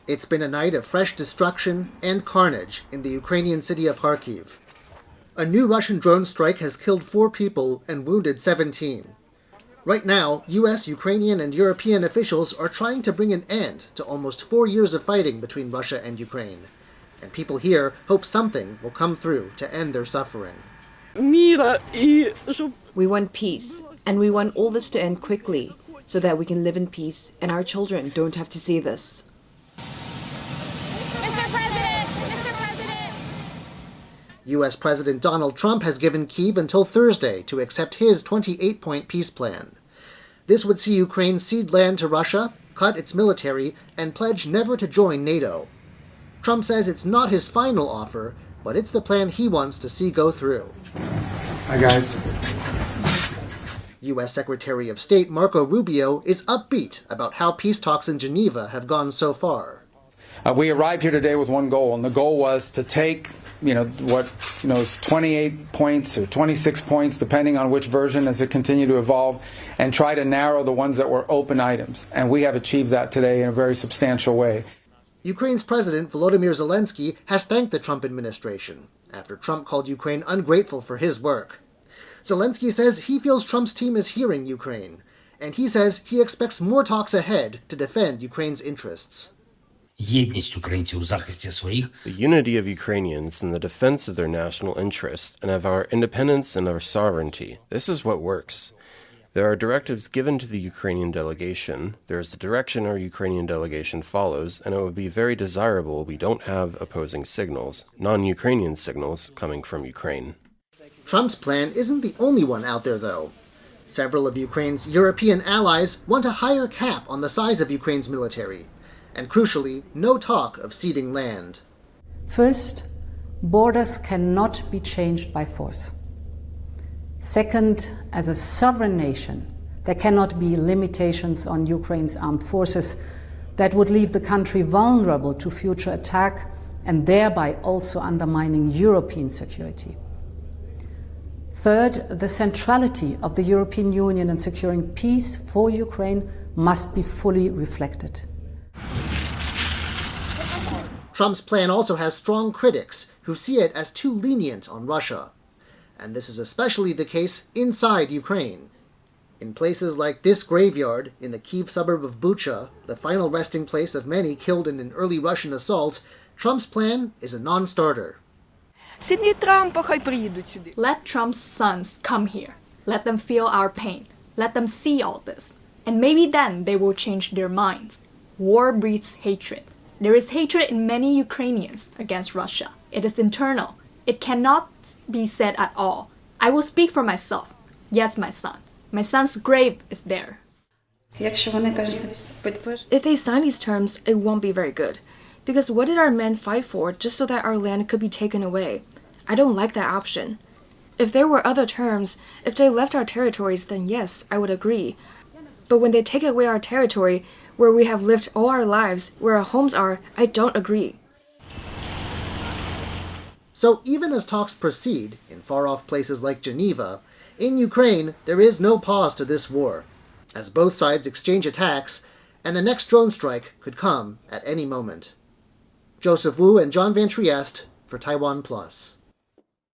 It's been a night of fresh destruction and carnage in the Ukrainian city of Kyiv. A new Russian drone strike has killed 4 people and wounded 17. Right now, US, Ukrainian, and European officials are trying to bring an end to almost 4 years of fighting between Russia and Ukraine. And people here hope something will come through to end their suffering. We want peace, and we want all this to end quickly, so that we can live in peace and our children don't have to see this. Mr. President! US President Donald Trump has given Kyiv until Thursday to accept his 28-point peace plan. This would see Ukraine cede land to Russia, cut its military, and pledge never to join NATO. Trump says it's not his final offer, but it's the plan he wants to see go through. Hi, guys. U.S. Secretary of State Marco Rubio is upbeat about how peace talks in Geneva have gone so far. We arrived here today with one goal, and the goal was to take, is 28 points or 26 points, depending on which version as it continued to evolve, and try to narrow the ones that were open items. And we have achieved that today in a very substantial way. Ukraine's President Volodymyr Zelensky has thanked the Trump administration after Trump called Ukraine ungrateful for his work. Zelensky says he feels Trump's team is hearing Ukraine, and he says he expects more talks ahead to defend Ukraine's interests. The unity of Ukrainians in the defense of their national interests and of our independence and our sovereignty. This is what works. There are directives given to the Ukrainian delegation. There is the direction our Ukrainian delegation follows, and it would be very desirable we don't have opposing signals, non-Ukrainian signals, coming from Ukraine. Trump's plan isn't the only one out there, though. Several of Ukraine's European allies want a higher cap on the size of Ukraine's military, and crucially, no talk of ceding land. First, borders cannot be changed by force. Second, as a sovereign nation, there cannot be limitations on Ukraine's armed forces that would leave the country vulnerable to future attack and thereby also undermining European security. Third, the centrality of the European Union in securing peace for Ukraine must be fully reflected. Trump's plan also has strong critics who see it as too lenient on Russia. And this is especially the case inside Ukraine. In places like this graveyard in the Kyiv suburb of Bucha, the final resting place of many killed in an early Russian assault, Trump's plan is a non-starter. Let Trump's sons come here. Let them feel our pain. Let them see all this. And maybe then they will change their minds. War breeds hatred. There is hatred in many Ukrainians against Russia. It is internal. It cannot be said at all. I will speak for myself. Yes, my son. My son's grave is there. If they sign these terms, it won't be very good. Because what did our men fight for just so that our land could be taken away? I don't like that option. If there were other terms, if they left our territories, then yes, I would agree. But when they take away our territory, where we have lived all our lives, where our homes are, I don't agree. So even as talks proceed in far-off places like Geneva, in Ukraine there is no pause to this war, as both sides exchange attacks, and the next drone strike could come at any moment. Joseph Wu and John Van Trieste for TaiwanPlus.